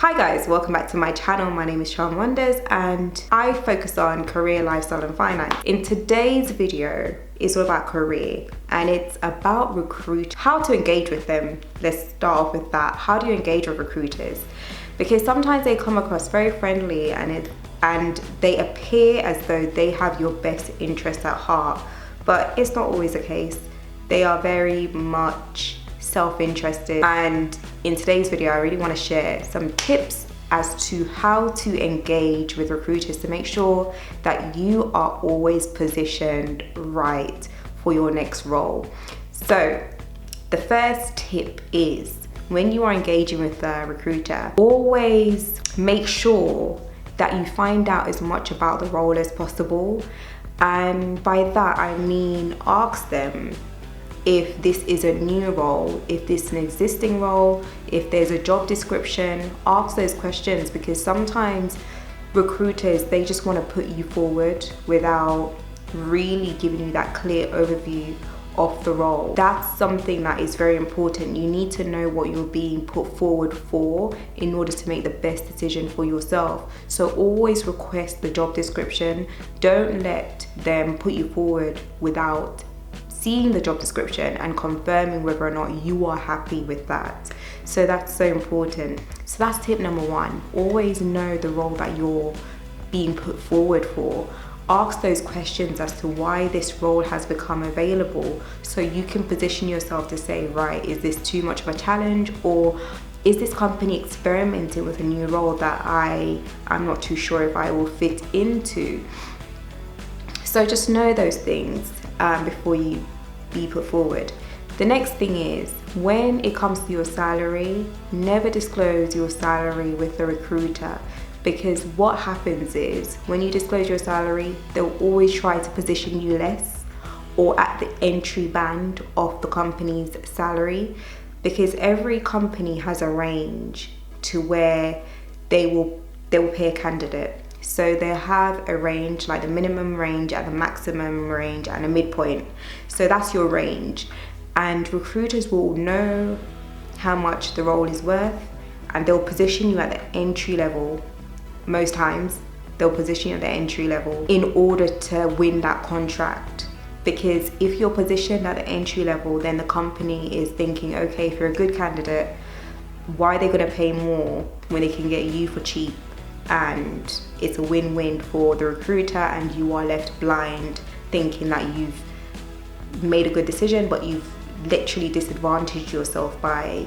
Hi guys, welcome back to my channel. My name is Charm Wonders and I focus on career, lifestyle and finance. In today's video, it's all about career and it's about recruit, how to engage with them. Let's start off with that. How do you engage with recruiters? Because sometimes they come across very friendly and they appear as though they have your best interest at heart, but it's not always the case. They are very much self-interested, and in today's video I really want to share some tips as to how to engage with recruiters to make sure that you are always positioned right for your next role. So the first tip is, when you are engaging with a recruiter, always make sure that you find out as much about the role as possible. And by that I mean, ask them if this is a new role, if this is an existing role, if there's a job description. Ask those questions, because sometimes recruiters, they just want to put you forward without really giving you that clear overview of the role. That's something that is very important. You need to know what you're being put forward for in order to make the best decision for yourself. So always request the job description. Don't let them put you forward without seeing the job description and confirming whether or not you are happy with that. So that's so important. So that's tip number one. Always know the role that you're being put forward for. Ask those questions as to why this role has become available, so you can position yourself to say, right, is this too much of a challenge, or is this company experimenting with a new role that I'm not too sure if I will fit into. So just know those things before you be put forward. The next thing is, when it comes to your salary, never disclose your salary with the recruiter, because what happens is, when you disclose your salary, they'll always try to position you less or at the entry band of the company's salary, because every company has a range to where they will pay a candidate. So they have a range, like the minimum range and the maximum range and a midpoint. So that's your range. And recruiters will know how much the role is worth, and they'll position you at the entry level. Most times they'll position you at the entry level in order to win that contract. Because if you're positioned at the entry level, then the company is thinking, okay, if you're a good candidate, why are they going to pay more when they can get you for cheap? And it's a win-win for the recruiter, and you are left blind thinking that you've made a good decision, but you've literally disadvantaged yourself by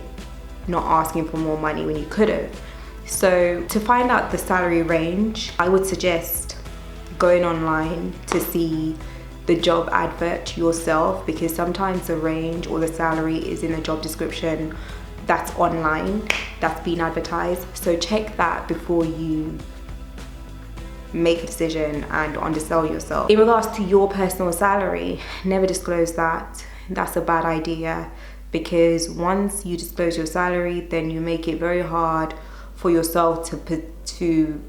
not asking for more money when you could have. So to find out the salary range, I would suggest going online to see the job advert yourself, because sometimes the range or the salary is in the job description that's online, that's been advertised. So check that before you make a decision and undersell yourself. In regards to your personal salary, never disclose that. That's a bad idea, because once you disclose your salary, then you make it very hard for yourself to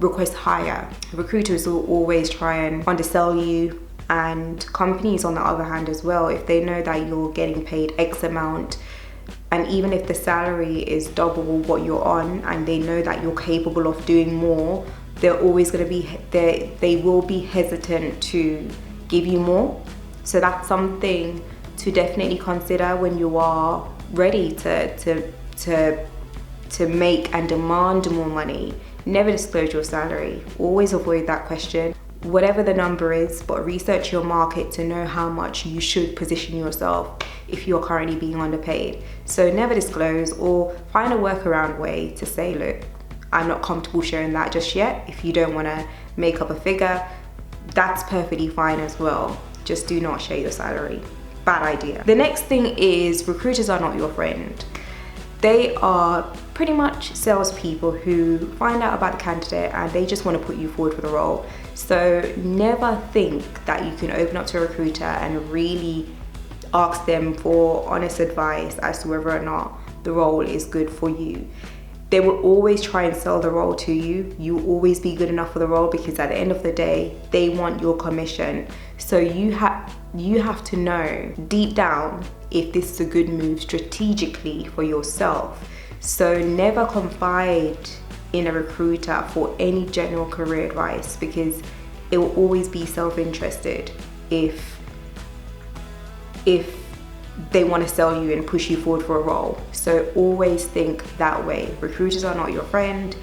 request higher. Recruiters will always try and undersell you, and companies on the other hand as well, if they know that you're getting paid X amount, and even if the salary is double what you're on, and they know that you're capable of doing more, they're always going to be, they will be hesitant to give you more. So that's something to definitely consider when you are ready to make and demand more money. Never disclose your salary. Always avoid that question. Whatever the number is, but research your market to know how much you should position yourself if you're currently being underpaid. So never disclose, or find a workaround way to say, look, I'm not comfortable sharing that just yet. If you don't want to make up a figure, that's perfectly fine as well. Just do not share your salary. Bad idea. The next thing is, recruiters are not your friend. They are pretty much salespeople who find out about the candidate and they just want to put you forward for the role. So never think that you can open up to a recruiter and really ask them for honest advice as to whether or not the role is good for you. They will always try and sell the role to you. You will always be good enough for the role, because at the end of the day, they want your commission. So you have to know deep down if this is a good move strategically for yourself. So never confide in a recruiter for any general career advice, because it will always be self-interested if they want to sell you and push you forward for a role. So always think that way. Recruiters are not your friend.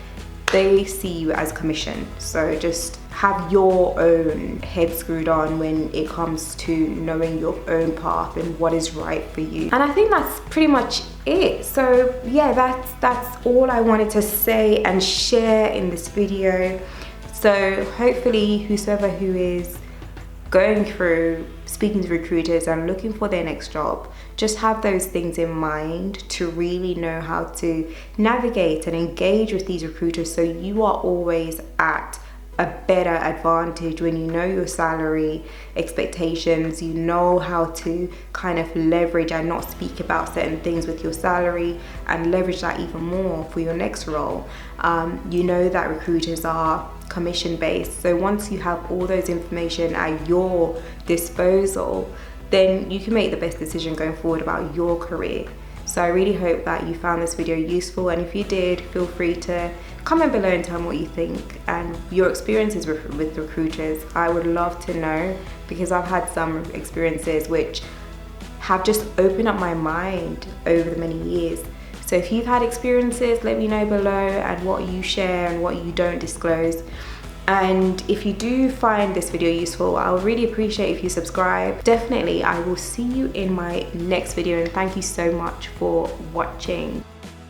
They see you as commission. So just have your own head screwed on when it comes to knowing your own path and what is right for you. And I think that's pretty much it. So yeah, that's all I wanted to say and share in this video. So hopefully whosoever who is going through speaking to recruiters and looking for their next job, just have those things in mind to really know how to navigate and engage with these recruiters, so you are always at a better advantage when you know your salary expectations, you know how to kind of leverage and not speak about certain things with your salary and leverage that even more for your next role. You know that recruiters are commission based, so once you have all those information at your disposal, then you can make the best decision going forward about your career. So I really hope that you found this video useful, and if you did, feel free to comment below and tell me what you think and your experiences with recruiters. I would love to know, because I've had some experiences which have just opened up my mind over the many years. So if you've had experiences, let me know below, and what you share and what you don't disclose. And if you do find this video useful, I would really appreciate if you subscribe. Definitely, I will see you in my next video, and thank you so much for watching.